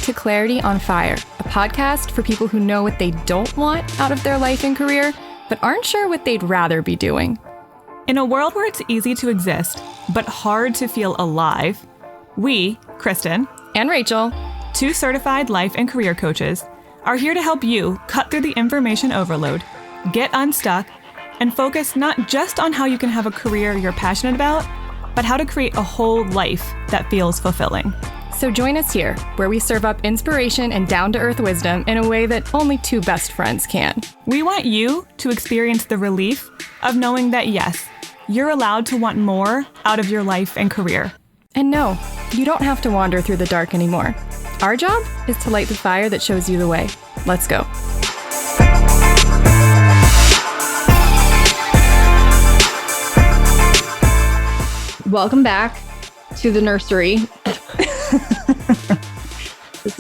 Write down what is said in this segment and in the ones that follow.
to Clarity on Fire, a podcast for people who know what they don't want out of their life and career, but aren't sure what they'd rather be doing. In a world where it's easy to exist, but hard to feel alive, we, Kristen and Rachel, two certified life and career coaches, are here to help you cut through the information overload, get unstuck, and focus not just on how you can have a career you're passionate about, but how to create a whole life that feels fulfilling. So join us here, where we serve up inspiration and down-to-earth wisdom in a way that only two best friends can. We want you to experience the relief of knowing that, yes, you're allowed to want more out of your life and career. And no, you don't have to wander through the dark anymore. Our job is to light the fire that shows you the way. Let's go. Welcome back to the nursery.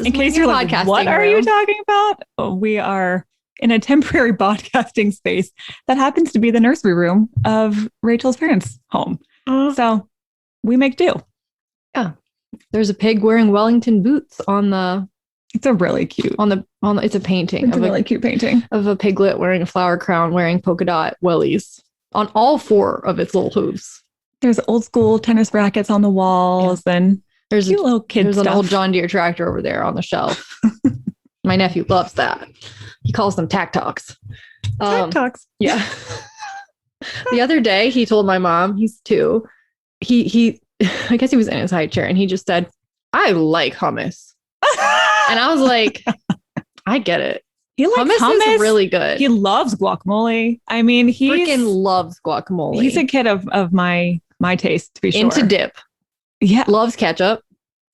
In case you're like, what are you talking about? We are in a temporary podcasting space that happens to be the nursery room of Rachel's parents' home. So we make do. Yeah. There's a pig wearing Wellington boots on the... It's a really cute... It's a painting. It's a really cute painting. Of a piglet wearing a flower crown, wearing polka dot wellies on all four of its little hooves. There's old school tennis rackets on the walls and... There's cute little kid There's stuff. An old John Deere tractor over there on the shelf. My nephew loves that. He calls them tack talks. Tack talks. Yeah. The other day, he told my mom, he's 2. He I guess he was in his high chair and he just said, "I like hummus." And I was like, I get it. He likes hummus is really good. He loves guacamole. I mean, he freaking loves guacamole. He's a kid of my taste, to be sure. Into dip. Yeah. Loves ketchup.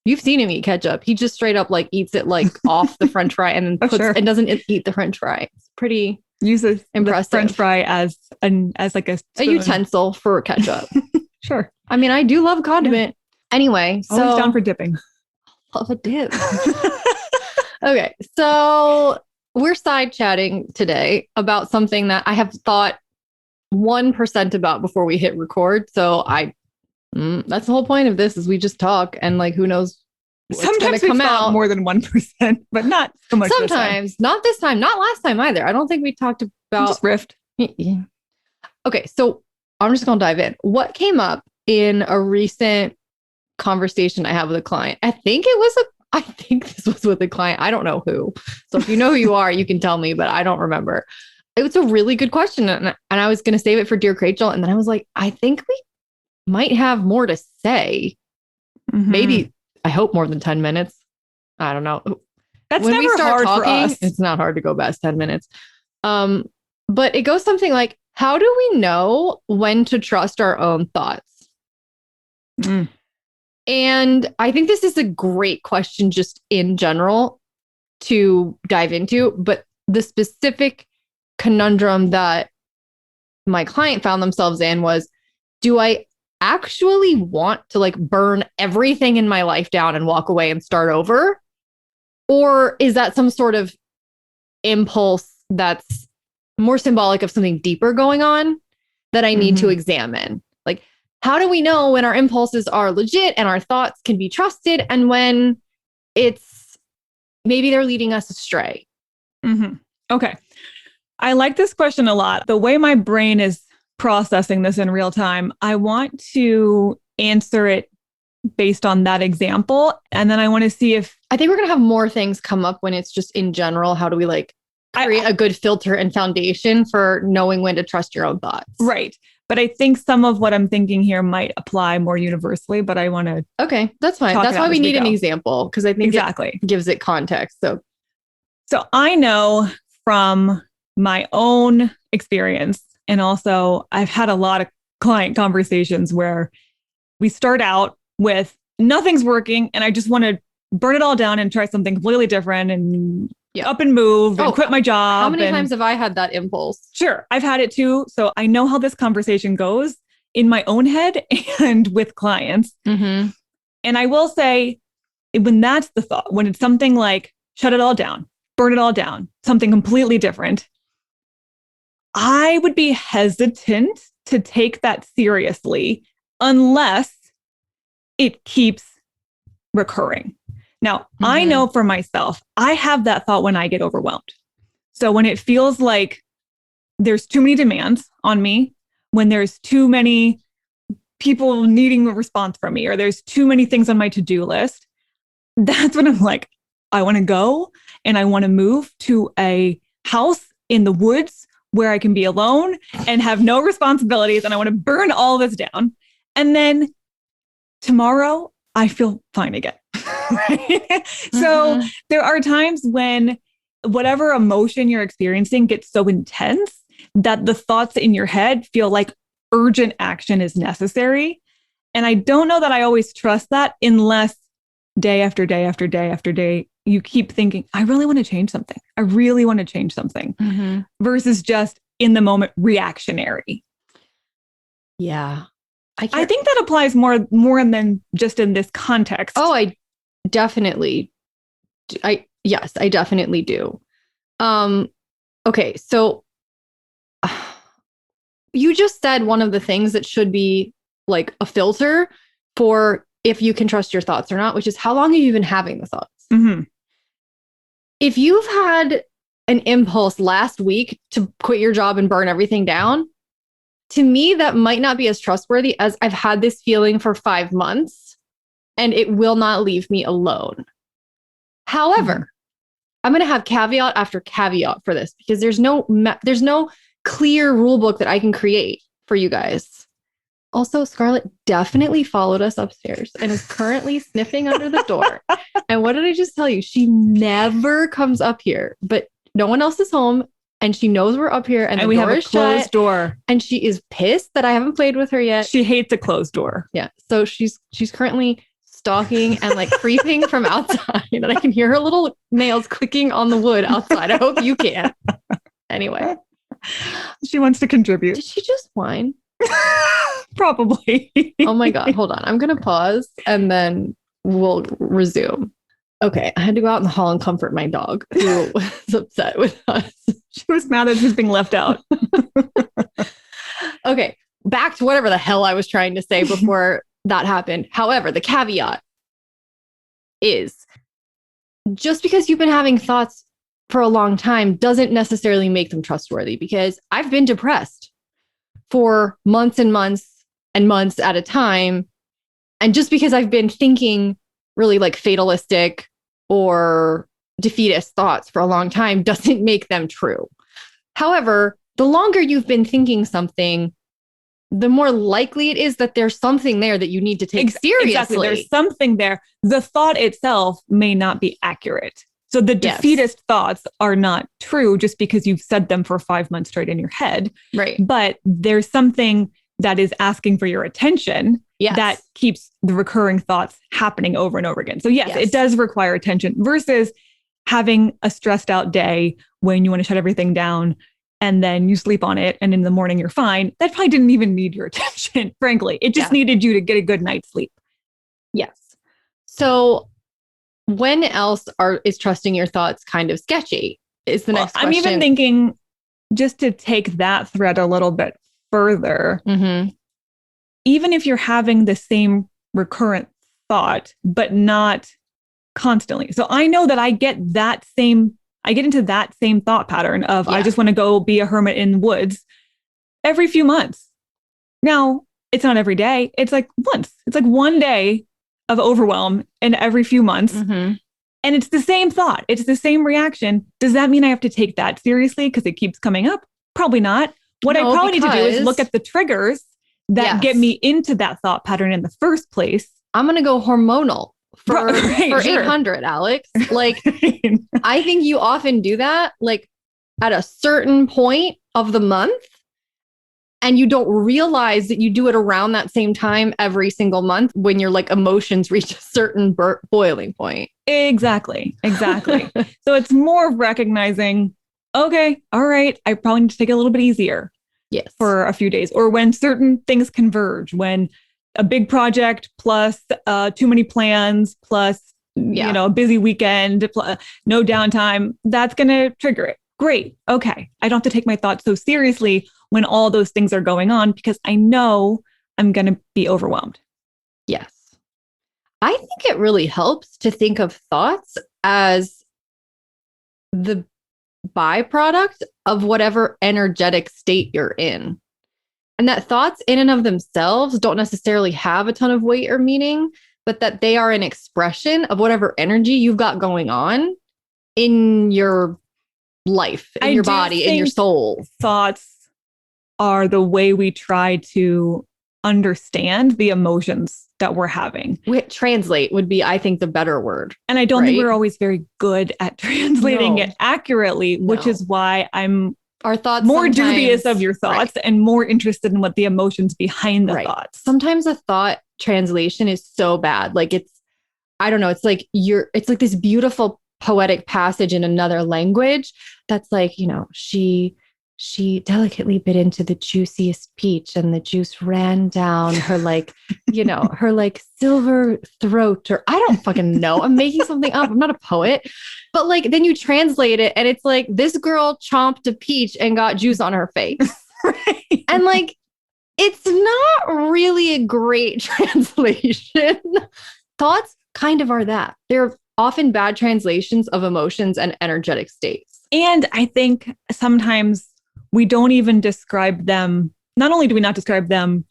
You've seen him eat ketchup. He just straight up like eats it like off the French fry and then and doesn't eat the French fry. It's pretty uses impressive. The French fry as like a utensil for ketchup. Sure. I mean, I do love condiment. Yeah. Anyway, so always down for dipping. Love a dip. Okay, so we're side chatting today about something that I have thought 1% about before we hit record. So that's the whole point of this is we just talk and like, who knows what's sometimes come out more than 1%, but not so much. Sometimes, not this time, not last time either. I don't think we talked about just riffed. Yeah. Okay. So I'm just going to dive in. What came up in a recent conversation I had with a client? I think this was with a client. I don't know who. So if you know who you are, you can tell me, but I don't remember. It was a really good question. And I was going to save it for Dear Rachel. And then I was like, I think we might have more to say. Mm-hmm. Maybe, I hope more than 10 minutes. I don't know. That's when never hard talking, for us. It's not hard to go past 10 minutes. But it goes something like, how do we know when to trust our own thoughts? Mm. And I think this is a great question just in general to dive into, but the specific conundrum that my client found themselves in was, do I actually want to like burn everything in my life down and walk away and start over? Or is that some sort of impulse that's more symbolic of something deeper going on that I need to examine? Like, how do we know when our impulses are legit and our thoughts can be trusted and when it's maybe they're leading us astray? Mm-hmm. Okay. I like this question a lot. The way my brain is processing this in real time, I want to answer it based on that example. And then I want to see if... I think we're going to have more things come up when it's just in general. How do we like create a good filter and foundation for knowing when to trust your own thoughts? Right. But I think some of what I'm thinking here might apply more universally, but I want to... Okay, that's fine. That's why we need an example, because I think it gives it context. So I know from my own experience, and also I've had a lot of client conversations where we start out with nothing's working and I just want to burn it all down and try something completely different and up and move and quit my job. How many times have I had that impulse? Sure. I've had it too. So I know how this conversation goes in my own head and with clients. Mm-hmm. And I will say, when that's the thought, when it's something like shut it all down, burn it all down, something completely different, I would be hesitant to take that seriously unless it keeps recurring. Now, I know for myself, I have that thought when I get overwhelmed. So when it feels like there's too many demands on me, when there's too many people needing a response from me, or there's too many things on my to-do list, that's when I'm like, I want to go and I want to move to a house in the woods where I can be alone and have no responsibilities. And I want to burn all this down. And then tomorrow I feel fine again. Right? So there are times when whatever emotion you're experiencing gets so intense that the thoughts in your head feel like urgent action is necessary. And I don't know that I always trust that unless day after day after day after day, you keep thinking, I really want to change something. I really want to change something versus just in the moment reactionary. Yeah. I think that applies more than just in this context. Oh, I definitely do. Okay. So you just said one of the things that should be like a filter for if you can trust your thoughts or not, which is how long have you been having the thoughts? If you've had an impulse last week to quit your job and burn everything down, to me, that might not be as trustworthy as I've had this feeling for 5 months and it will not leave me alone. However, I'm going to have caveat after caveat for this because there's no clear rule book that I can create for you guys. Also, Scarlett definitely followed us upstairs and is currently sniffing under the door. And what did I just tell you? She never comes up here, but no one else is home. And she knows we're up here and the door is shut. We have a closed door. And she is pissed that I haven't played with her yet. She hates a closed door. Yeah. So she's currently stalking and like creeping from outside. And I can hear her little nails clicking on the wood outside. I hope you can. Anyway. She wants to contribute. Did she just whine? Probably. Oh my God. Hold on. I'm going to pause and then we'll resume. Okay. I had to go out in the hall and comfort my dog who was upset with us. She was mad that she was being left out. Okay. Back to whatever the hell I was trying to say before that happened. However, the caveat is just because you've been having thoughts for a long time doesn't necessarily make them trustworthy, because I've been depressed for months and months and months at a time. And just because I've been thinking really like fatalistic or defeatist thoughts for a long time doesn't make them true. However, the longer you've been thinking something, the more likely it is that there's something there that you need to take seriously. Exactly. There's something there. The thought itself may not be accurate. So the defeatist thoughts are not true just because you've said them for 5 months straight in your head. Right. But there's something that is asking for your attention that keeps the recurring thoughts happening over and over again. So yes, it does require attention versus having a stressed out day when you want to shut everything down and then you sleep on it and in the morning you're fine. That probably didn't even need your attention, frankly. It just needed you to get a good night's sleep. Yes. So when else is trusting your thoughts kind of sketchy is the next question. I'm even thinking, just to take that thread a little bit further, even if you're having the same recurrent thought, but not constantly. So I know that I get into that same thought pattern of, I just want to go be a hermit in the woods every few months. Now, it's not every day. It's like once. It's like one day of overwhelm in every few months. And it's the same thought. It's the same reaction. Does that mean I have to take that seriously because it keeps coming up? Probably not. What I probably need to do is look at the triggers that get me into that thought pattern in the first place. I'm going to go hormonal for 800, Alex. Like, I think you often do that like at a certain point of the month. And you don't realize that you do it around that same time every single month when your like emotions reach a certain boiling point. Exactly. So it's more of recognizing, okay, all right, I probably need to take it a little bit easier for a few days. Or when certain things converge, when a big project plus too many plans plus, a busy weekend, no downtime, that's going to trigger it. Great. Okay. I don't have to take my thoughts so seriously when all those things are going on because I know I'm going to be overwhelmed. Yes. I think it really helps to think of thoughts as the byproduct of whatever energetic state you're in. And that thoughts in and of themselves don't necessarily have a ton of weight or meaning, but that they are an expression of whatever energy you've got going on in your life, in your body, in your soul. Thoughts are the way we try to understand the emotions that we're having. Translate would be, I think, the better word. And I don't think we're always very good at translating it accurately, which is why I'm our thoughts more dubious of your thoughts and more interested in what the emotions behind the thoughts. Sometimes a thought translation is so bad. Like I don't know, it's like this beautiful poetic passage in another language that's like, she delicately bit into the juiciest peach and the juice ran down her her silver throat, or I don't fucking know. I'm making something up. I'm not a poet. But then you translate it and it's like this girl chomped a peach and got juice on her face. Right. And it's not really a great translation. Thoughts kind of are that. They're often bad translations of emotions and energetic states. And I think sometimes we don't even describe them. Not only do we not describe them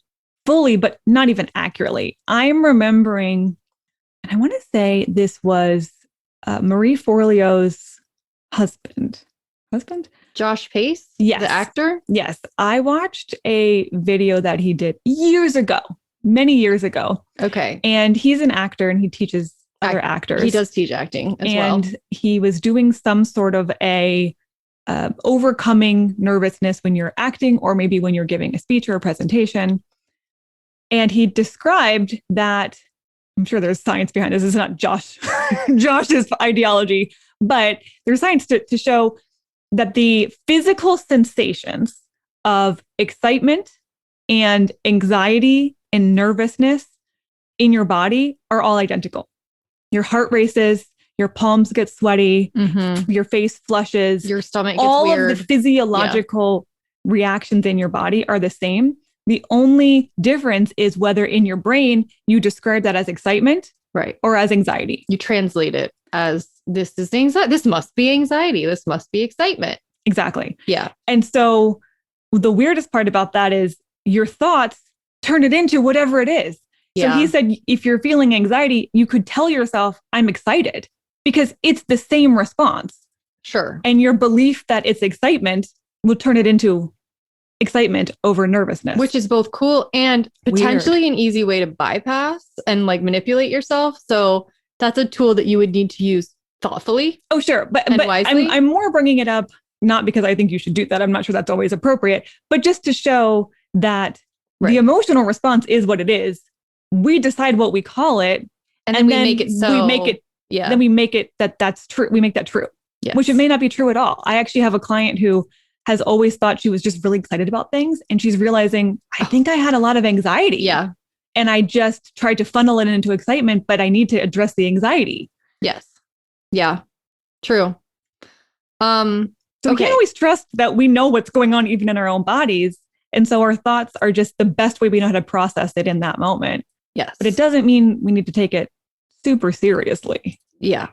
fully, but not even accurately. I'm remembering, and I want to say this was Marie Forleo's husband. Josh Pace? Yes. The actor? Yes. I watched a video that he did many years ago. Okay. And he's an actor and he teaches other actors. He does teach acting as well. And he was doing some sort of a overcoming nervousness when you're acting, or maybe when you're giving a speech or a presentation. And he described that, I'm sure there's science behind this. This is not Josh's ideology, but there's science to show that the physical sensations of excitement and anxiety and nervousness in your body are all identical. Your heart races, your palms get sweaty, your face flushes, your stomach gets all weird. Of the physiological reactions in your body are the same. The only difference is whether in your brain you describe that as excitement, right, or as anxiety. You translate it as this is anxiety. This must be anxiety. This must be excitement. Exactly. Yeah. And so the weirdest part about that is your thoughts turn it into whatever it is. Yeah. So he said, if you're feeling anxiety, you could tell yourself, I'm excited, because it's the same response. Sure. And your belief that it's excitement will turn it into excitement over nervousness. Which is both cool and potentially an easy way to bypass and manipulate yourself. So that's a tool that you would need to use thoughtfully. Oh, sure. But wisely. I'm more bringing it up, not because I think you should do that. I'm not sure that's always appropriate, but just to show that the emotional response is what it is. We decide what we call it. And then we make it so. We make it. Yeah. Then we make it that's true. We make that true. Yes. Which it may not be true at all. I actually have a client who has always thought she was just really excited about things. And she's realizing, I think I had a lot of anxiety. Yeah. And I just tried to funnel it into excitement, but I need to address the anxiety. Yes. Yeah. True. So we can't always trust that we know what's going on even in our own bodies. And so our thoughts are just the best way we know how to process it in that moment. Yes. But it doesn't mean we need to take it super seriously. Yeah.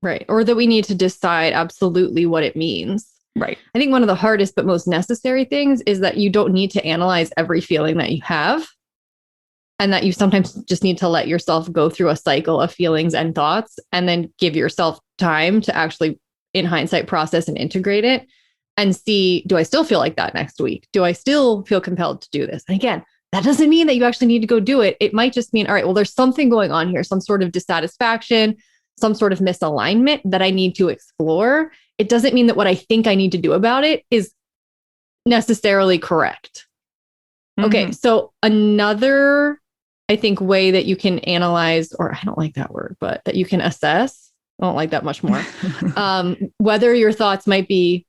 Right. Or that we need to decide absolutely what it means. Right. I think one of the hardest but most necessary things is that you don't need to analyze every feeling that you have, and that you sometimes just need to let yourself go through a cycle of feelings and thoughts, and then give yourself time to actually, in hindsight, process and integrate it and see, do I still feel like that next week? Do I still feel compelled to do this? And again, that doesn't mean that you actually need to go do it. It might just mean, all right, well, there's something going on here, some sort of dissatisfaction, some sort of misalignment that I need to explore. It doesn't mean that what I think I need to do about it is necessarily correct. Okay. So another, I think, way that you can analyze, or I don't like that word, but that you can assess, I don't like that much more, whether your thoughts might be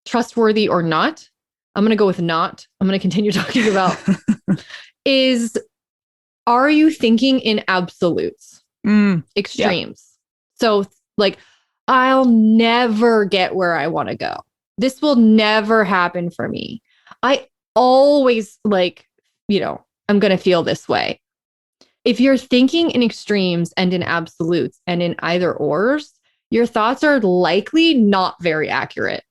trustworthy or not. I'm going to go with not. I'm going to continue talking about is, are you thinking in absolutes, extremes? Yeah. So I'll never get where I want to go. This will never happen for me. I always I'm going to feel this way. if you're thinking in extremes and in absolutes and in either ors, your thoughts are likely not very accurate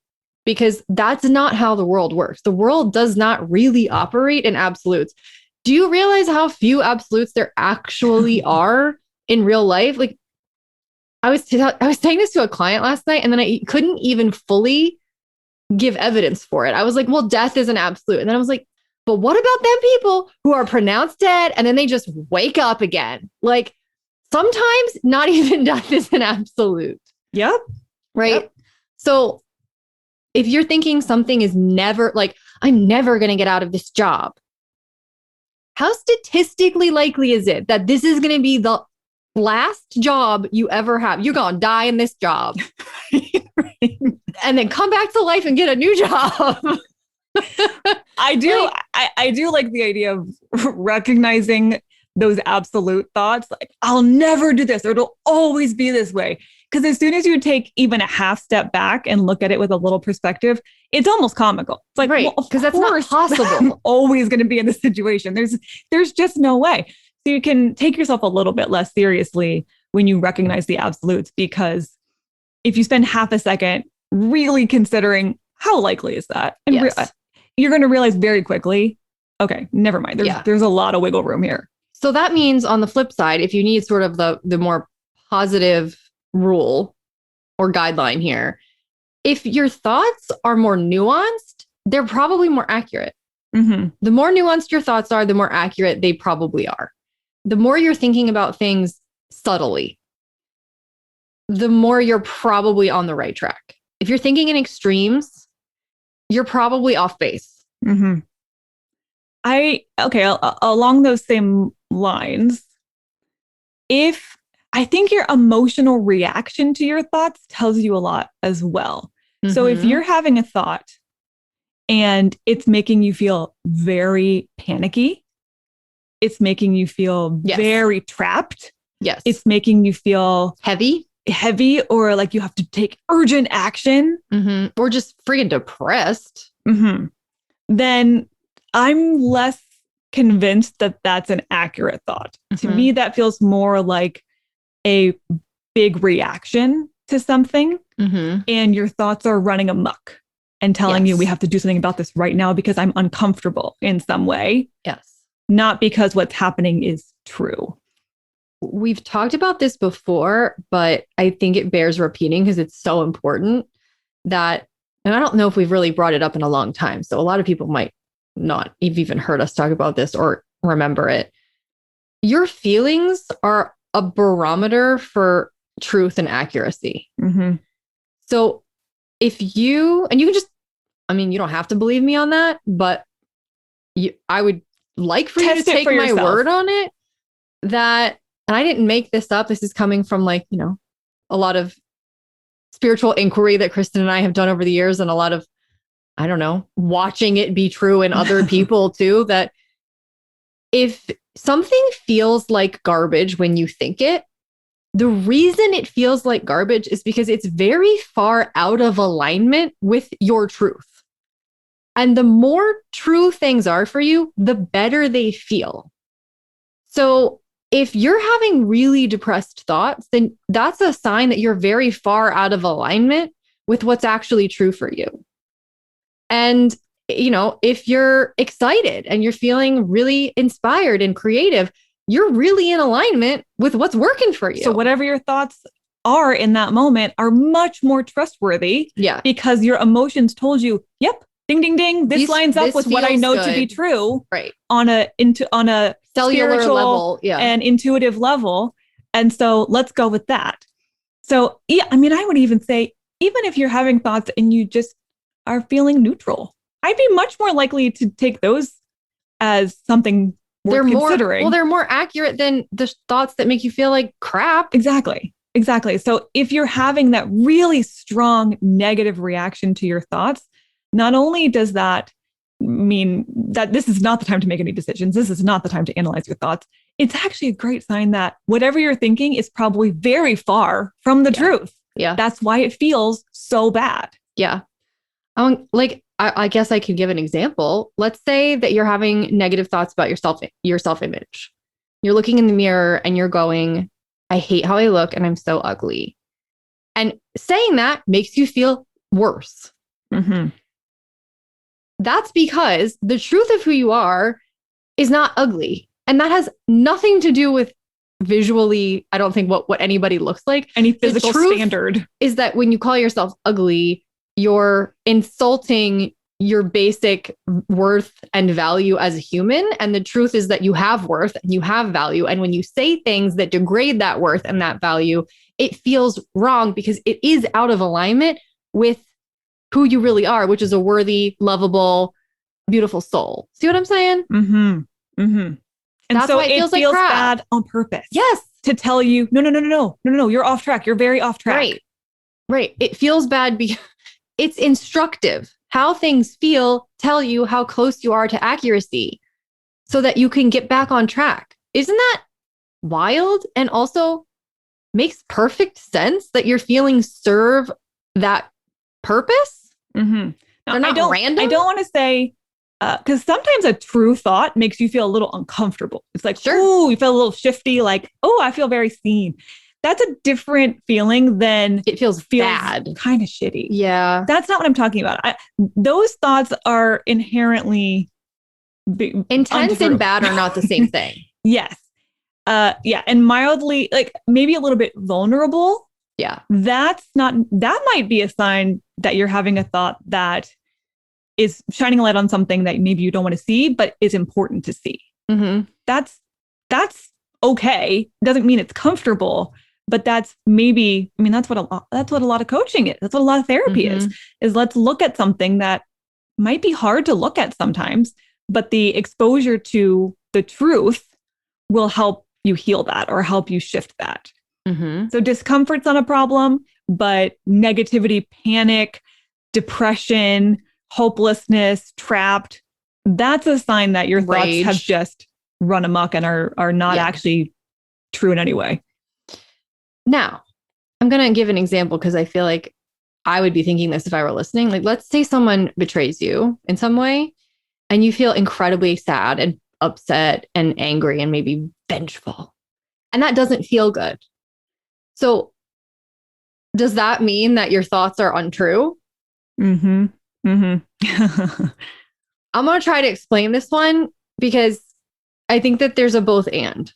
because that's not how the world works. The world does not really operate in absolutes. Do you realize how few absolutes there actually are in real life? Like I was saying this to a client last night, and then I couldn't even fully give evidence for it. I was like, well, death is an absolute. And then I was like, but what about them people who are pronounced dead and then they just wake up again? Like sometimes not even death is an absolute. Yep. Right. Yep. So if you're thinking something is never like, I'm never going to get out of this job. How statistically likely is it that this is going to be the last job you ever have? You're going to die in this job and then come back to life and get a new job. I do like the idea of recognizing those absolute thoughts. Like, I'll never do this, or it'll always be this way. Because as soon as you take even a half step back and look at it with a little perspective, it's almost comical. It's like, right, because that's not possible. I'm always going to be in this situation. There's just no way. So you can take yourself a little bit less seriously when you recognize the absolutes, because if you spend half a second really considering how likely is that, and you're going to realize very quickly, okay, never mind. There's a lot of wiggle room here. So that means on the flip side, if you need sort of the more positive rule or guideline here, if your thoughts are more nuanced, they're probably more accurate. Mm-hmm. The more nuanced your thoughts are, the more accurate they probably are. The more you're thinking about things subtly, the more you're probably on the right track. If you're thinking in extremes, you're probably off base. Mm-hmm. Along those same lines, if I think your emotional reaction to your thoughts tells you a lot as well. Mm-hmm. So if you're having a thought and it's making you feel very panicky, it's making you feel very trapped. Yes. It's making you feel heavy, or like you have to take urgent action. Mm-hmm. Or just freaking depressed. Mm-hmm. Then I'm less convinced that that's an accurate thought. Mm-hmm. To me, that feels more like a big reaction to something, mm-hmm. and your thoughts are running amok and telling you we have to do something about this right now because I'm uncomfortable in some way. Yes. Not because what's happening is true. We've talked about this before, but I think it bears repeating because it's so important that, and I don't know if we've really brought it up in a long time. So a lot of people might not have even heard us talk about this or remember it. Your feelings are a barometer for truth and accuracy. Mm-hmm. So if you, and you can just, I mean, you don't have to believe me on that, but I would like for you to take my word on it that, and I didn't make this up. This is coming from like, a lot of spiritual inquiry that Kristen and I have done over the years, and a lot of, I don't know, watching it be true in other people too, that if something feels like garbage when you think it, the reason it feels like garbage is because it's very far out of alignment with your truth. And the more true things are for you, the better they feel. So if you're having really depressed thoughts, then that's a sign that you're very far out of alignment with what's actually true for you. And, if you're excited and you're feeling really inspired and creative, you're really in alignment with what's working for you. So whatever your thoughts are in that moment are much more trustworthy. Yeah. Because your emotions told you, yep, ding, ding, ding. This lines up with what I know to be true. Right. On a cellular level, and intuitive level. And so let's go with that. So, I would even say, even if you're having thoughts and you just are feeling neutral, I'd be much more likely to take those as something worth considering. They're more accurate than the thoughts that make you feel like crap. Exactly. So if you're having that really strong negative reaction to your thoughts, not only does that mean that this is not the time to make any decisions, this is not the time to analyze your thoughts, it's actually a great sign that whatever you're thinking is probably very far from the truth. Yeah. That's why it feels so bad. Yeah. I guess I could give an example. Let's say that you're having negative thoughts about your self-image. You're looking in the mirror and you're going, I hate how I look and I'm so ugly. And saying that makes you feel worse. Mm-hmm. That's because the truth of who you are is not ugly. And that has nothing to do with visually, I don't think what anybody looks like. Any physical standard is that when you call yourself ugly, you're insulting your basic worth and value as a human. And the truth is that you have worth and you have value. And when you say things that degrade that worth and that value, it feels wrong because it is out of alignment with who you really are, which is a worthy, lovable, beautiful soul. See what I'm saying? Mm-hmm. Mm-hmm. And that's so why it feels feels like bad on purpose. Yes. To tell you, no, you're off track. You're very off track. Right. It feels bad because it's instructive. How things feel tell you how close you are to accuracy so that you can get back on track. Isn't that wild? And also makes perfect sense that your feelings serve that purpose. Mm-hmm. Now, They're not random. I don't want to say, because sometimes a true thought makes you feel a little uncomfortable. It's like, ooh, you feel a little shifty, like, oh, I feel very seen. That's a different feeling than it feels bad, kind of shitty. Yeah. That's not what I'm talking about. Those thoughts are inherently intense untrue. And bad are not the same thing. Yes. And mildly, like maybe a little bit vulnerable. Yeah. That might be a sign that you're having a thought that is shining a light on something that maybe you don't want to see, but is important to see. Mm-hmm. That's okay. Doesn't mean it's comfortable, but that's what a lot of coaching is. That's what a lot of therapy is let's look at something that might be hard to look at sometimes, but the exposure to the truth will help you heal that or help you shift that. Mm-hmm. So discomfort's not a problem, but negativity, panic, depression, hopelessness, trapped, that's a sign that your thoughts have just run amok and are not actually true in any way. Now, I'm going to give an example because I feel like I would be thinking this if I were listening. Like, let's say someone betrays you in some way and you feel incredibly sad and upset and angry and maybe vengeful. And that doesn't feel good. So does that mean that your thoughts are untrue? Mm-hmm. Mm-hmm. I'm going to try to explain this one because I think that there's a both and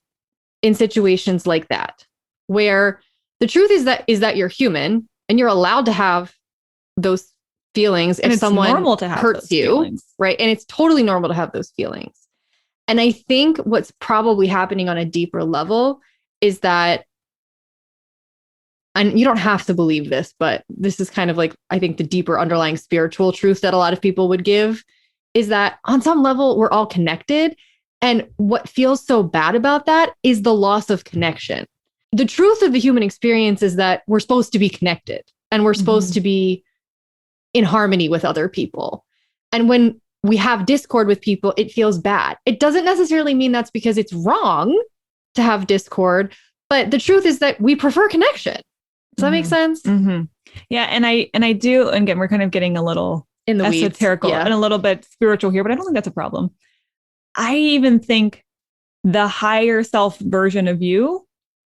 in situations like that, where the truth is that you're human and you're allowed to have those feelings if someone hurts you, right? And it's totally normal to have those feelings. And I think what's probably happening on a deeper level is that, and you don't have to believe this, but this is kind of like, I think the deeper underlying spiritual truth that a lot of people would give is that on some level, we're all connected. And what feels so bad about that is the loss of connection. The truth of the human experience is that we're supposed to be connected and we're supposed to be in harmony with other people. And when we have discord with people, it feels bad. It doesn't necessarily mean that's because it's wrong to have discord, but the truth is that we prefer connection. Does that make sense? Mm-hmm. Yeah. And I do, and again, we're kind of getting a little in the esoterical and a little bit spiritual here, but I don't think that's a problem. I even think the higher self version of you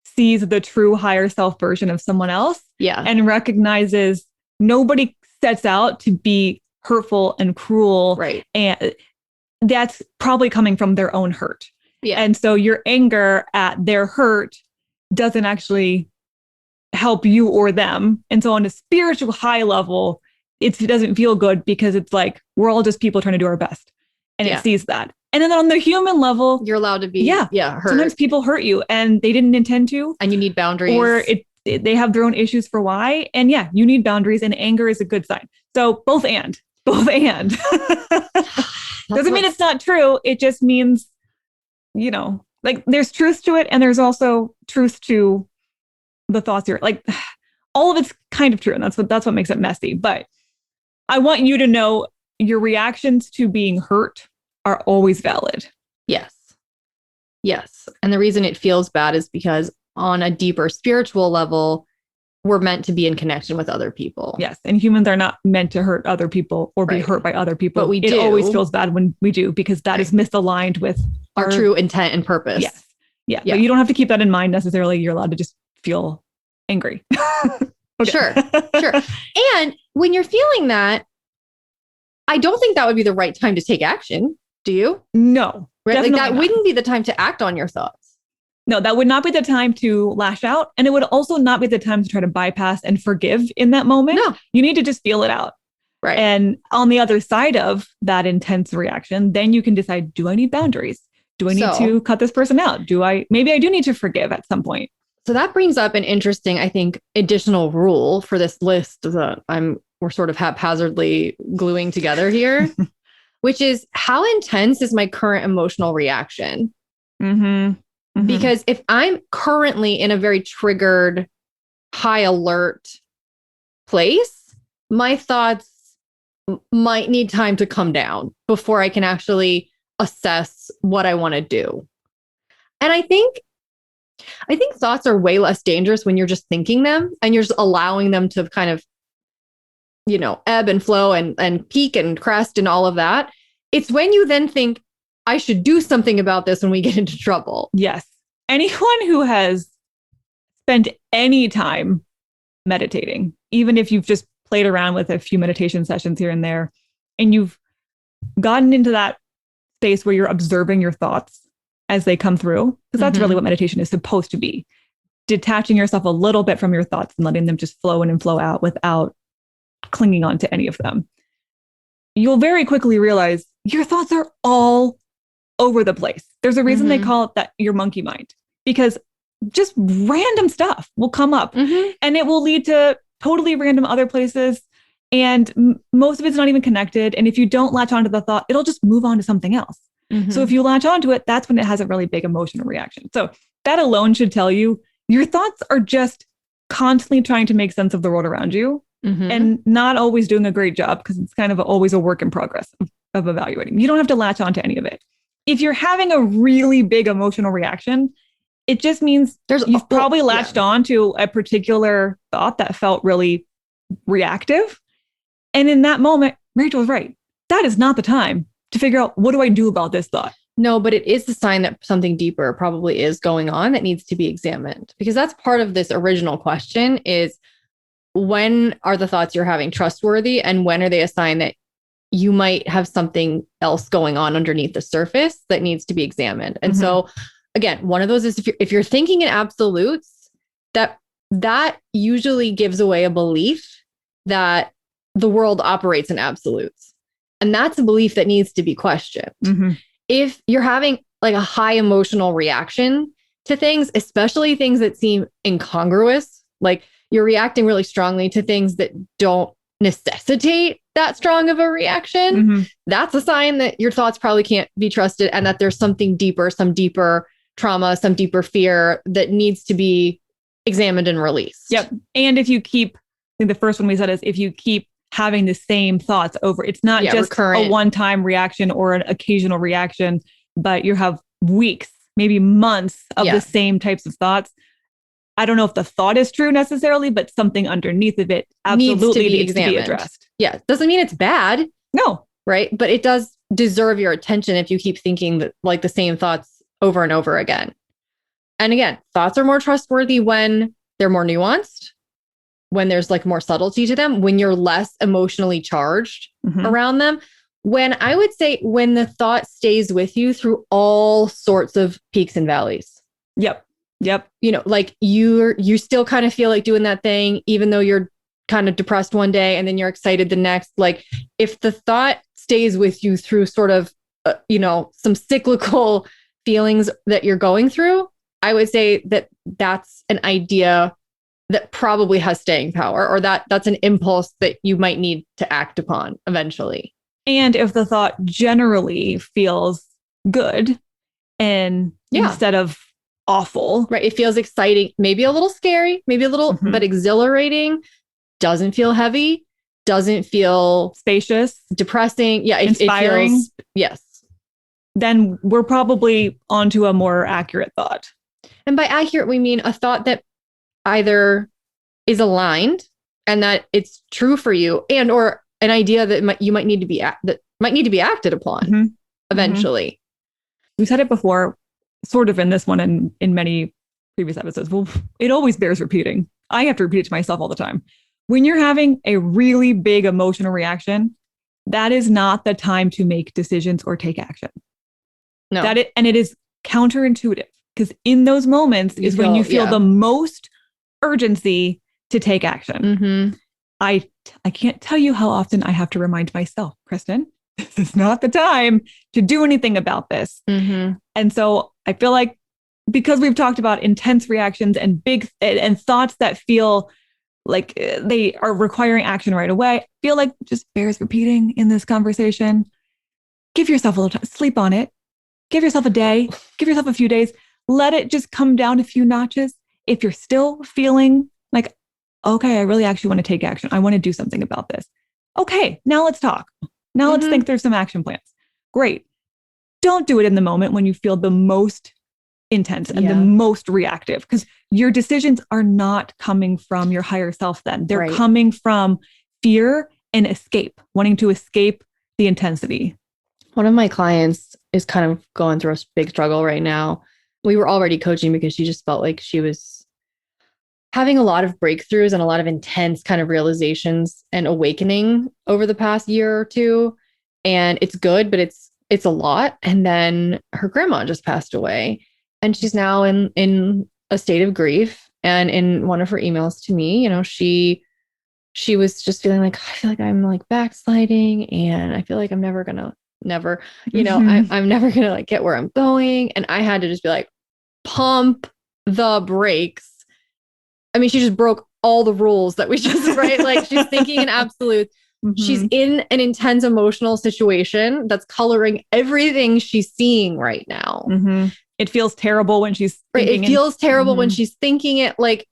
sees the true higher self version of someone else and recognizes nobody sets out to be hurtful and cruel. Right. And that's probably coming from their own hurt. Yeah. And so your anger at their hurt doesn't actually help you or them. And so on a spiritual high level, it doesn't feel good because it's like, we're all just people trying to do our best. And it sees that. And then on the human level, you're allowed to be hurt. Sometimes people hurt you and they didn't intend to. And you need boundaries. Or they have their own issues for why. And you need boundaries, and anger is a good sign. So both and. Doesn't mean it's not true. It just means, like there's truth to it. And there's also truth to the thoughts here. Like all of it's kind of true. And that's what makes it messy. But I want you to know your reactions to being hurt are always valid. Yes. And the reason it feels bad is because on a deeper spiritual level, we're meant to be in connection with other people. Yes. And humans are not meant to hurt other people or be hurt by other people. But it always feels bad when we do, because that is misaligned with our true intent and purpose. Yes. Yeah. But you don't have to keep that in mind necessarily. You're allowed to just feel angry. Sure. And when you're feeling that, I don't think that would be the right time to take action. Do you? No. Right? Like that wouldn't be the time to act on your thoughts. No, that would not be the time to lash out. And it would also not be the time to try to bypass and forgive in that moment. No. You need to just feel it out. Right. And on the other side of that intense reaction, then you can decide, do I need boundaries? Do I need to cut this person out? Maybe I do need to forgive at some point. So that brings up an interesting, I think, additional rule for this list that we're sort of haphazardly gluing together here, which is how intense is my current emotional reaction? Because if I'm currently in a very triggered, high alert place, my thoughts might need time to come down before I can actually assess what I want to do. And I think thoughts are way less dangerous when you're just thinking them and you're just allowing them to kind of, ebb and flow and peak and crest and all of that. It's when you then think, I should do something about this when we get into trouble. Yes. Anyone who has spent any time meditating, even if you've just played around with a few meditation sessions here and there, and you've gotten into that space where you're observing your thoughts as they come through, because that's really what meditation is supposed to be. Detaching yourself a little bit from your thoughts and letting them just flow in and flow out without clinging on to any of them. You'll very quickly realize your thoughts are all over the place. There's a reason they call it that your monkey mind, because just random stuff will come up and it will lead to totally random other places. And most of it's not even connected. And if you don't latch onto the thought, it'll just move on to something else. So if you latch onto it, that's when it has a really big emotional reaction. So that alone should tell you your thoughts are just constantly trying to make sense of the world around you and not always doing a great job, because it's kind of always a work in progress of evaluating. You don't have to latch onto any of it. If you're having a really big emotional reaction, it just means you've probably latched on to a particular thought that felt really reactive. And in that moment, Rachel's right. That is not the time to figure out, what do I do about this thought? No, but it is a sign that something deeper probably is going on that needs to be examined, because that's part of this original question is, when are the thoughts you're having trustworthy, and when are they a sign that you might have something else going on underneath the surface that needs to be examined? And so again, one of those is if you're thinking in absolutes, that usually gives away a belief that the world operates in absolutes. And that's a belief that needs to be questioned. If you're having like a high emotional reaction to things, especially things that seem incongruous, like you're reacting really strongly to things that don't necessitate that strong of a reaction, that's a sign that your thoughts probably can't be trusted and that there's something deeper, some deeper trauma, some deeper fear that needs to be examined and released. Yep. And if you keep, I think the first one we said is, if you keep having the same thoughts over, it's not just recurrent, a one-time reaction or an occasional reaction, but you have weeks, maybe months of the same types of thoughts. I don't know if the thought is true necessarily, but something underneath of it absolutely needs to be addressed. Yeah. Doesn't mean it's bad. No. Right. But it does deserve your attention if you keep thinking that like the same thoughts over and over again. And again, thoughts are more trustworthy when they're more nuanced, when there's like more subtlety to them, when you're less emotionally charged around them. When I would say when the thought stays with you through all sorts of peaks and valleys. Yep. Like you still kind of feel like doing that thing, even though you're kind of depressed one day and then you're excited the next. Like if the thought stays with you through sort of, some cyclical feelings that you're going through, I would say that that's an idea that probably has staying power, or that's an impulse that you might need to act upon eventually. And if the thought generally feels good and instead of awful, right? It feels exciting, maybe a little scary, maybe a little, but exhilarating, doesn't feel heavy, doesn't feel spacious, depressing. Yeah. Inspiring. It feels, yes. Then we're probably onto a more accurate thought. And by accurate, we mean a thought that either is aligned and that it's true for you, and or an idea that you might need to be acted upon eventually. We said it before. sort of in this one and in many previous episodes, well, it always bears repeating. I have to repeat it to myself all the time. When you're having a really big emotional reaction, that is not the time to make decisions or take action. No. And it is counterintuitive because in those moments is when you feel the most urgency to take action. Mm-hmm. I can't tell you how often I have to remind myself, Kristen, this is not the time to do anything about this. Mm-hmm. And so I feel like because we've talked about intense reactions and big and thoughts that feel like they are requiring action right away, I feel like just bears repeating in this conversation. Give yourself a little time, sleep on it. Give yourself a day, give yourself a few days. Let it just come down a few notches. If you're still feeling like, okay, I really actually want to take action. I want to do something about this. Okay, now let's talk. Now let's think through some action plans. Great. Don't do it in the moment when you feel the most intense and the most reactive, because your decisions are not coming from your higher self then. They're coming from fear and escape, wanting to escape the intensity. One of my clients is kind of going through a big struggle right now. We were already coaching because she just felt like she was having a lot of breakthroughs and a lot of intense kind of realizations and awakening over the past year or two. And it's good, but it's a lot. And then her grandma just passed away. And she's now in a state of grief. And in one of her emails to me, she was just feeling like, I feel like I'm like backsliding and I feel like I'm never, I'm never going to like get where I'm going. And I had to just be like, pump the brakes. I mean, she just broke all the rules that we just, right? Like she's thinking in absolutes. She's in an intense emotional situation that's coloring everything she's seeing right now. It feels terrible when she's thinking. It feels terrible when she's thinking it. Like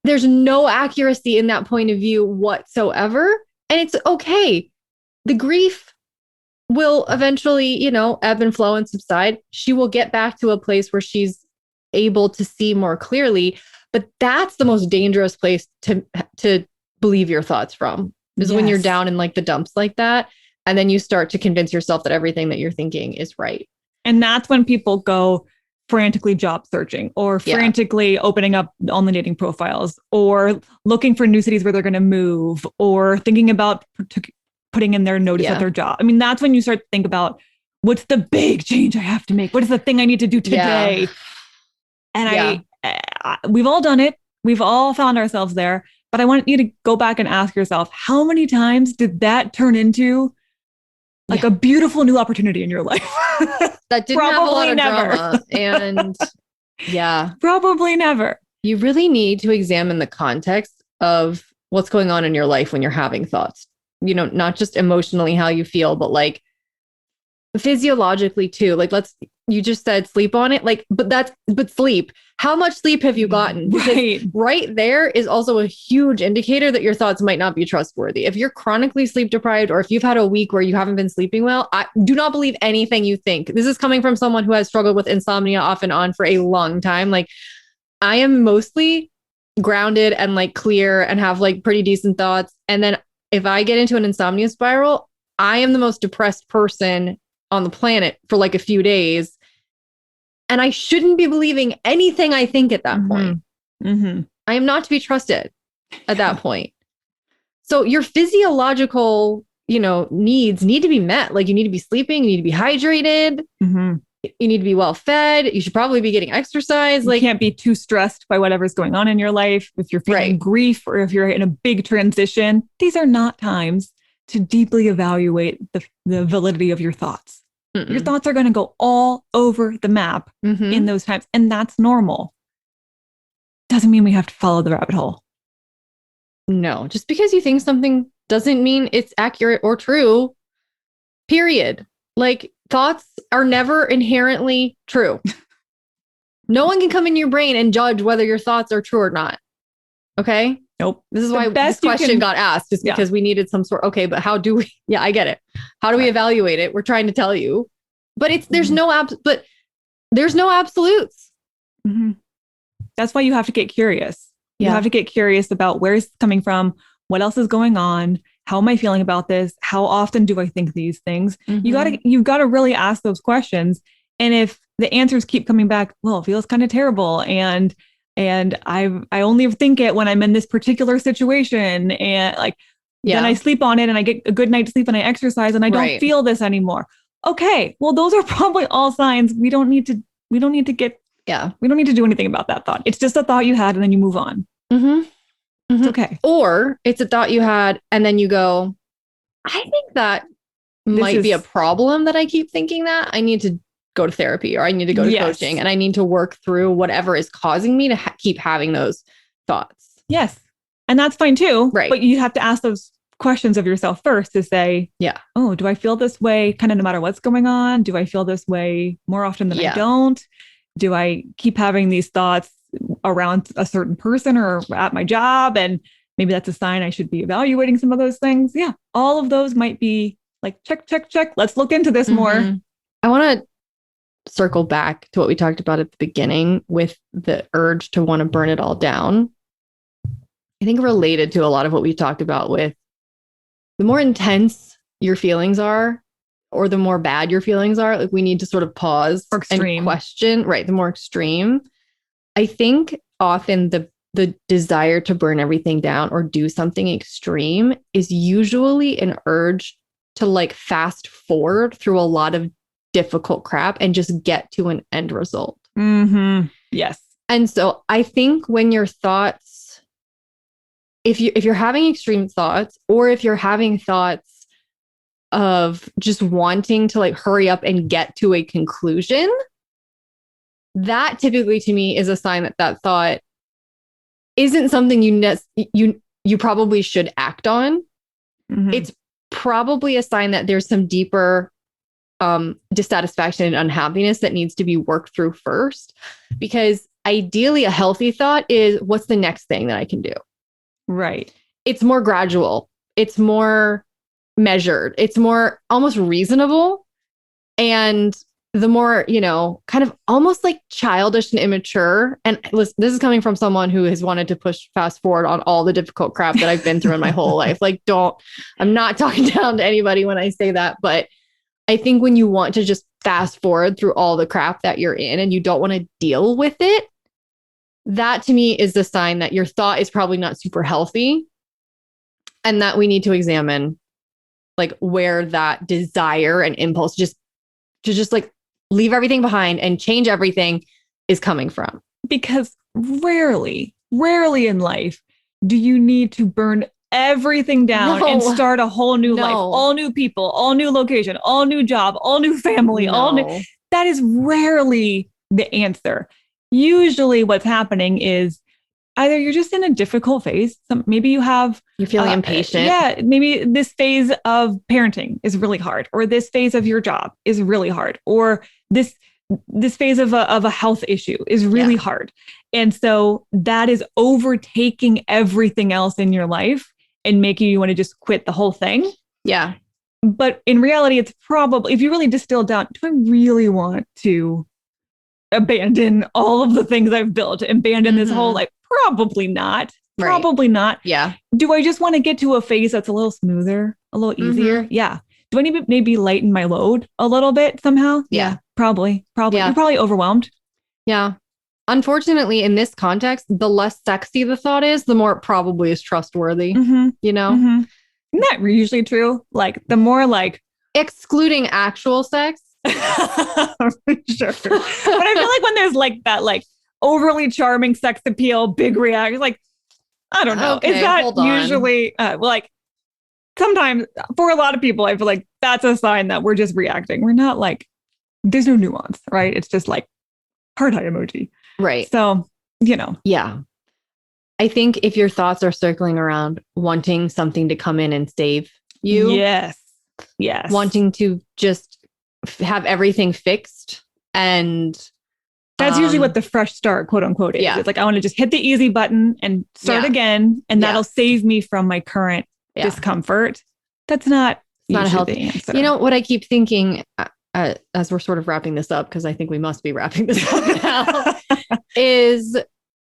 there's no accuracy in that point of view whatsoever. And it's okay. The grief will eventually, ebb and flow and subside. She will get back to a place where she's able to see more clearly. But that's the most dangerous place to believe your thoughts from, is when you're down in like the dumps like that. And then you start to convince yourself that everything that you're thinking is right. And that's when people go frantically job searching or frantically opening up online dating profiles or looking for new cities where they're going to move or thinking about putting in their notice at their job. I mean, that's when you start to think about what's the big change I have to make? What is the thing I need to do today? And we've all done it. We've all found ourselves there. But I want you to go back and ask yourself, how many times did that turn into like a beautiful new opportunity in your life? That didn't have a lot of drama. And probably never. You really need to examine the context of what's going on in your life when you're having thoughts, not just emotionally how you feel, but like physiologically too. Like you just said sleep on it. Like, but sleep. How much sleep have you gotten? Because right there is also a huge indicator that your thoughts might not be trustworthy. If you're chronically sleep deprived, or if you've had a week where you haven't been sleeping well, I do not believe anything you think. This is coming from someone who has struggled with insomnia off and on for a long time. Like I am mostly grounded and like clear and have like pretty decent thoughts. And then if I get into an insomnia spiral, I am the most depressed person on the planet for like a few days. And I shouldn't be believing anything I think at that point. I am not to be trusted at that point. So your physiological, needs need to be met. Like you need to be sleeping, you need to be hydrated, you need to be well fed. You should probably be getting exercise. Like you can't be too stressed by whatever's going on in your life. If you're feeling grief or if you're in a big transition, these are not times to deeply evaluate the validity of your thoughts. Your thoughts are going to go all over the map in those times. And that's normal. Doesn't mean we have to follow the rabbit hole. No, just because you think something doesn't mean it's accurate or true, period. Like thoughts are never inherently true. No one can come in your brain and judge whether your thoughts are true or not. Okay? Nope. This is why this question got asked, just because we needed some sort. Okay, but how do we? Yeah, I get it. How do we evaluate it? We're trying to tell you, but there's no absolutes. That's why you have to get curious. You have to get curious about where it's coming from, what else is going on, how am I feeling about this, how often do I think these things? You've got to really ask those questions. And if the answers keep coming back, well, it feels kind of terrible. And I only think it when I'm in this particular situation. And like, then I sleep on it and I get a good night's sleep and I exercise and I don't feel this anymore. Okay. Well, those are probably all signs. We don't need to do anything about that thought. It's just a thought you had and then you move on. It's okay. Or it's a thought you had and then you go, I think that might be a problem that I keep thinking that. I need to go to therapy or I need to go to coaching and I need to work through whatever is causing me to keep having those thoughts. Yes. And that's fine too. Right. But you have to ask those questions of yourself first to say, oh, do I feel this way kind of no matter what's going on? Do I feel this way more often than I don't? Do I keep having these thoughts around a certain person or at my job? And maybe that's a sign I should be evaluating some of those things. Yeah. All of those might be like, check. Let's look into this more. I want to circle back to what we talked about at the beginning with the urge to want to burn it all down. I think related to a lot of what we talked about with the more intense your feelings are, or the more bad your feelings are, like we need to sort of pause and question, the more extreme. I think often the desire to burn everything down or do something extreme is usually an urge to like fast forward through a lot of difficult crap and just get to an end result. Yes. And so I think when your thoughts, if you're having extreme thoughts, or if you're having thoughts of just wanting to like hurry up and get to a conclusion, that typically to me is a sign that thought isn't something you probably should act on. It's probably a sign that there's some deeper dissatisfaction and unhappiness that needs to be worked through first, because ideally a healthy thought is, what's the next thing that I can do? Right. It's more gradual. It's more measured. It's more almost reasonable. And the more, kind of almost like childish and immature. And listen, this is coming from someone who has wanted to push fast forward on all the difficult crap that I've been through in my whole life. Like, I'm not talking down to anybody when I say that, but I think when you want to just fast forward through all the crap that you're in and you don't want to deal with it, that to me is the sign that your thought is probably not super healthy, and that we need to examine like where that desire and impulse to just like leave everything behind and change everything is coming from. Because rarely in life do you need to burn everything down and start a whole new life, all new people, all new location, all new job, all new family, all new. That is rarely the answer. Usually what's happening is either you're just in a difficult phase. Maybe you're feeling impatient. Yeah. Maybe this phase of parenting is really hard, or this phase of your job is really hard, or this phase of a health issue is really hard. And so that is overtaking everything else in your life and making you want to just quit the whole thing. Yeah. But in reality, it's probably, if you really distill down, do I really want to abandon all of the things I've built, abandon this whole life? Probably not. Probably not. Yeah. Do I just want to get to a phase that's a little smoother, a little easier? Yeah. Do I need to maybe lighten my load a little bit somehow? Yeah. Probably. Yeah. You're probably overwhelmed. Yeah. Unfortunately, in this context, the less sexy the thought is, the more it probably is trustworthy. Isn't that usually true? Like the more like excluding actual sex. Sure. But I feel like when there's like that, like overly charming sex appeal, big reaction, like, I don't know. Okay, is that usually like sometimes for a lot of people, I feel like that's a sign that we're just reacting. We're not like, there's no nuance, right? It's just like heart eye emoji. Right. So, Yeah. I think if your thoughts are circling around wanting something to come in and save you. Yes. Wanting to just have everything fixed. And that's usually what the fresh start, quote unquote, is. Yeah. It's like, I want to just hit the easy button and start again. And that'll save me from my current discomfort. That's not a healthy answer. You know what I keep thinking as we're sort of wrapping this up, because I think we must be wrapping this up now, is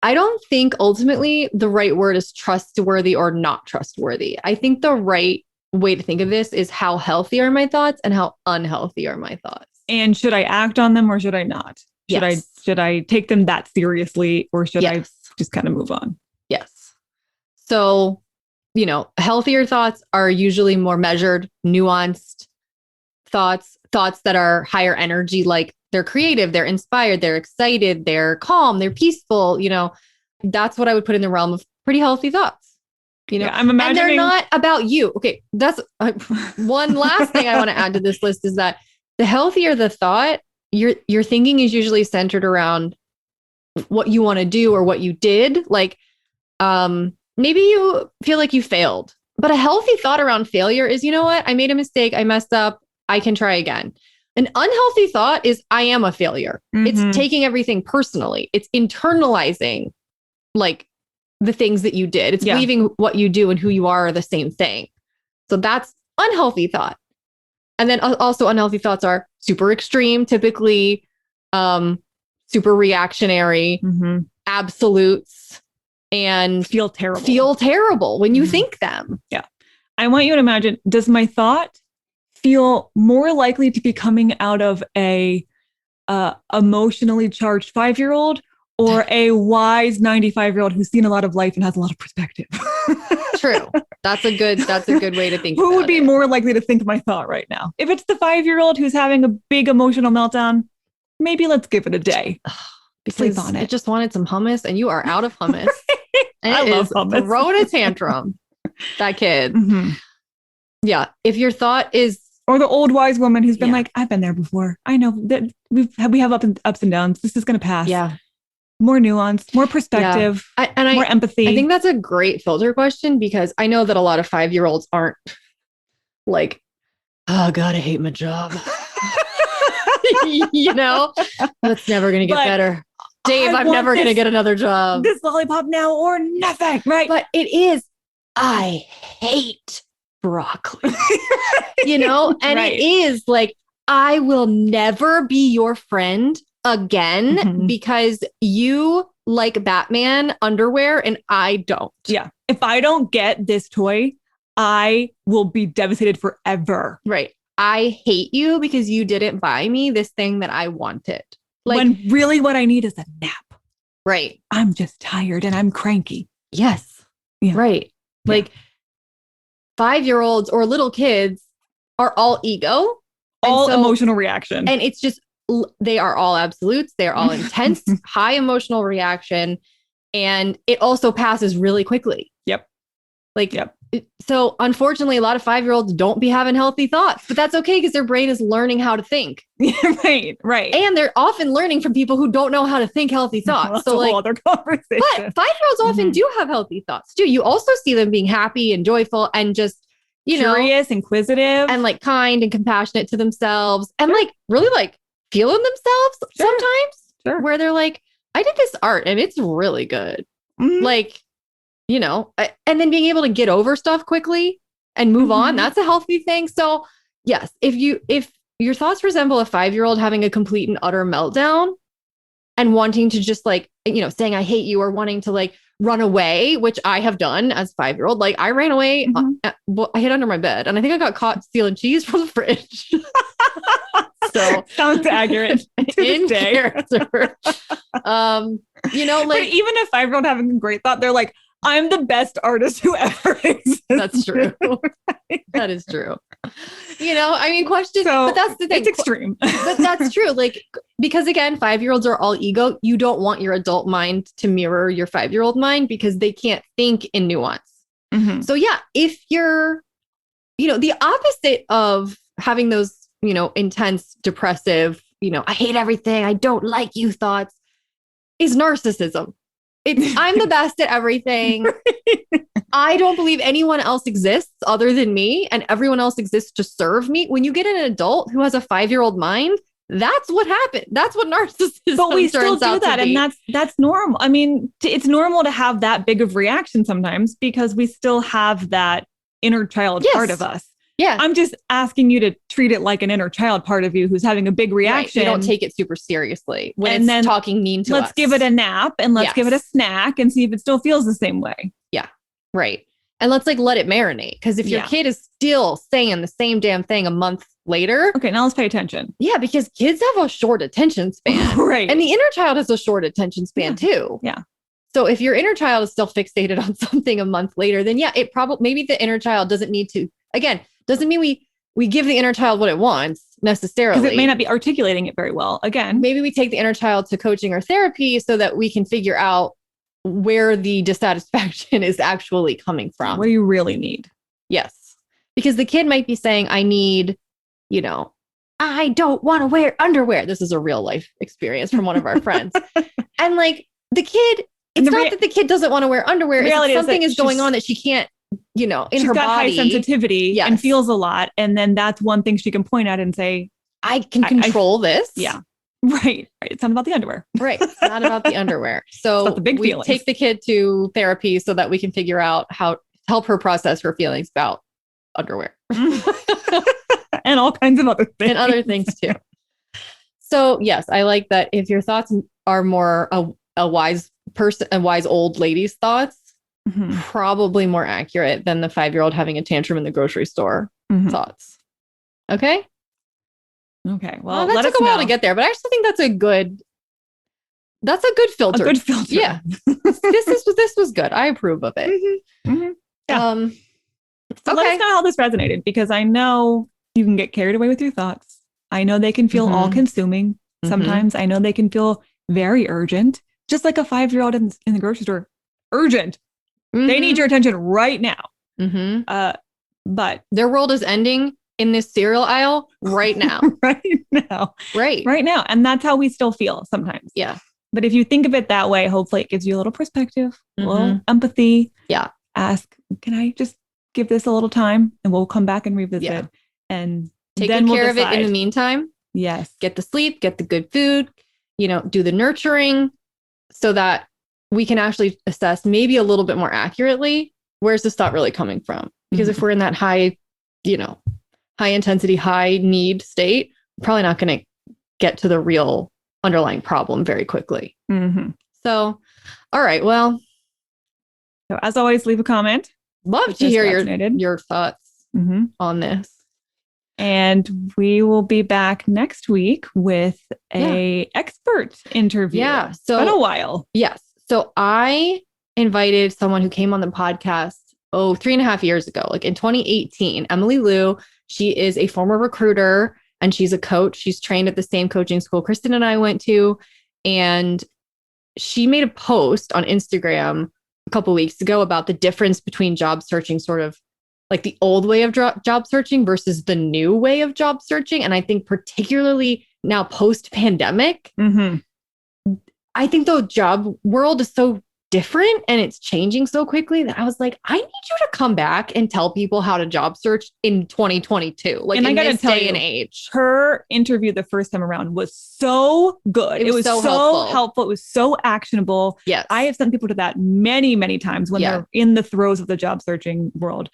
I don't think ultimately the right word is trustworthy or not trustworthy. I think the right way to think of this is how healthy are my thoughts and how unhealthy are my thoughts. And should I act on them or should I not? Yes. Should I take them that seriously or should I just kind of move on? Yes. So, healthier thoughts are usually more measured, nuanced thoughts that are higher energy, like they're creative, they're inspired, they're excited, they're calm, they're peaceful. That's what I would put in the realm of pretty healthy thoughts. I'm imagining, and they're not about you. Okay. That's one last thing I want to add to this list is that the healthier the thought, your thinking is usually centered around what you want to do or what you did. Like, maybe you feel like you failed, but a healthy thought around failure is, you know what? I made a mistake. I messed up. I can try again. An unhealthy thought is I am a failure. It's taking everything personally. It's internalizing like the things that you did. It's believing what you do and who you are the same thing. So that's unhealthy thought. And then also unhealthy thoughts are super extreme, typically super reactionary, absolutes, and feel terrible when you think them. Yeah. I want you to imagine, does my thought feel more likely to be coming out of a emotionally charged 5-year-old or a wise 95-year-old who's seen a lot of life and has a lot of perspective? True. That's a good way to think. Who would be more likely to think my thought right now? If it's the 5-year-old who's having a big emotional meltdown, maybe let's give it a day. Because sleep on it. It just wanted some hummus and you are out of hummus. And I love hummus. Throwing a tantrum. That kid. Yeah. If your thought is, or the old wise woman who's been like, I've been there before. I know that we have ups and downs. This is going to pass. Yeah. More nuance, more perspective, more empathy. I think that's a great filter question because I know that a lot of 5-year-olds aren't like, oh God, I hate my job. That's never going to get better. Dave, I'm never going to get another job. This lollipop now or nothing, right? But it is, I hate broccoli, and it is like, I will never be your friend again because you like Batman underwear and I don't. Yeah. If I don't get this toy, I will be devastated forever. Right. I hate you because you didn't buy me this thing that I wanted. Like, when really what I need is a nap. Right. I'm just tired and I'm cranky. Yes. Yeah. Right. Like 5-year-olds or little kids are all ego. All emotional reaction. And it's just, they are all absolutes. They are all intense, high emotional reaction. And it also passes really quickly. So unfortunately, a lot of 5-year-olds don't be having healthy thoughts, but that's okay because their brain is learning how to think. Right. And they're often learning from people who don't know how to think healthy thoughts. So like, other conversation. But 5-year-olds often do have healthy thoughts too. You also see them being happy and joyful and just, curious, inquisitive, and like kind and compassionate to themselves and like really like feeling themselves sometimes where they're like, I did this art and it's really good. Like, and then being able to get over stuff quickly and move on, that's a healthy thing. So yes, if your thoughts resemble a 5-year-old having a complete and utter meltdown and wanting to just like, saying I hate you or wanting to like run away, which I have done as a 5-year-old. Like I ran away, I hid under my bed and I think I got caught stealing cheese from the fridge. So sounds accurate to this day. Like, but even a 5-year-old having a great thought, they're like, I'm the best artist who ever exists. That's true. That is true. Questions, but that's the thing. It's extreme. But that's true. Like, because again, 5-year-olds are all ego. You don't want your adult mind to mirror your 5-year-old mind because they can't think in nuance. So yeah, if you're, the opposite of having those, intense, depressive, I hate everything, I don't like you thoughts is narcissism. It's I'm the best at everything. I don't believe anyone else exists other than me, and everyone else exists to serve me. When you get an adult who has a 5-year-old mind, that's what happened. That's what narcissism. But we still do that, and that's normal. I mean, it's normal to have that big of reaction sometimes because we still have that inner child part of us. Yeah. I'm just asking you to treat it like an inner child part of you who's having a big reaction. Right. You don't take it super seriously when it's talking mean to us. Let's give it a nap and let's give it a snack and see if it still feels the same way. Yeah. Right. And let's like let it marinate. Because if your kid is still saying the same damn thing a month later. Okay, now let's pay attention. Yeah, because kids have a short attention span. Right. And the inner child has a short attention span too. Yeah. So if your inner child is still fixated on something a month later, then it probably, maybe the inner child doesn't need to, again, doesn't mean we give the inner child what it wants necessarily. Because it may not be articulating it very well. Again, maybe we take the inner child to coaching or therapy so that we can figure out where the dissatisfaction is actually coming from. What do you really need? Yes. Because the kid might be saying, I need, I don't want to wear underwear. This is a real life experience from one of our friends. And like the kid, it's not that the kid doesn't want to wear underwear. It's something is going on that she can't, in her body. High sensitivity and feels a lot. And then that's one thing she can point at and say, I can control this. Yeah. Right. It's not about the underwear. Right. It's not about the underwear. So we take the kid to therapy so that we can figure out how to help her process her feelings about underwear. And all kinds of other things. And other things too. So yes, I like that. If your thoughts are more a wise person, a wise old lady's thoughts, probably more accurate than the 5-year-old having a tantrum in the grocery store thoughts. Okay. Okay. Well, that took a while to get there, but I actually think that's a good filter. A good filter. Yeah. this was good. I approve of it. Yeah. So let us know how this resonated, because I know you can get carried away with your thoughts. I know they can feel all consuming. Sometimes I know they can feel very urgent, just like a 5-year-old in the grocery store. Urgent. They need your attention right now. But their world is ending in this cereal aisle right now. Right now. And that's how we still feel sometimes. Yeah. But if you think of it that way, hopefully it gives you a little perspective, a little empathy. Yeah. Ask, can I just give this a little time, and we'll come back and revisit and take good care of it in the meantime. Yes. Get the sleep, get the good food, do the nurturing so that we can actually assess maybe a little bit more accurately, where's this thought really coming from? Because if we're in that high intensity, high need state, we're probably not going to get to the real underlying problem very quickly. So, all right. Well, so as always, leave a comment. Love to hear your thoughts on this. And we will be back next week with a expert interview. Yeah. So it's been a while. Yes. So I invited someone who came on the podcast 3.5 years ago, like in 2018, Emily Liu. She is a former recruiter and she's a coach. She's trained at the same coaching school Kristen and I went to. And she made a post on Instagram a couple of weeks ago about the difference between job searching, sort of like the old way of job searching versus the new way of job searching. And I think particularly now post-pandemic, I think the job world is so different and it's changing so quickly that I was like, I need you to come back and tell people how to job search in 2022, like in this day and age. Her interview the first time around was so good. It was so helpful. It was so actionable. Yes. I have sent people to that many, many times when they're in the throes of the job searching world.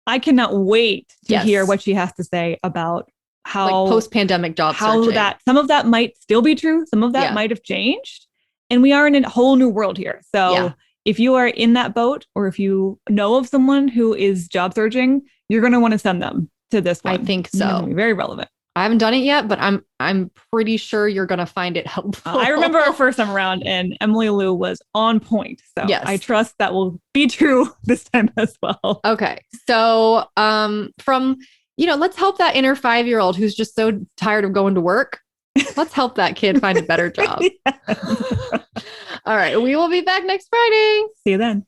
I cannot wait to hear what she has to say about how post-pandemic job searching. That some of that might still be true. Some of that might have changed. And we are in a whole new world here. So if you are in that boat, or if you know of someone who is job searching, you're going to want to send them to this one. I think so. It's very relevant. I haven't done it yet, but I'm pretty sure you're going to find it helpful. I remember our first time around and Emily Liu was on point. So I trust that will be true this time as well. Okay. So from, let's help that inner 5-year-old who's just so tired of going to work. Let's help that kid find a better job. All right. We will be back next Friday. See you then.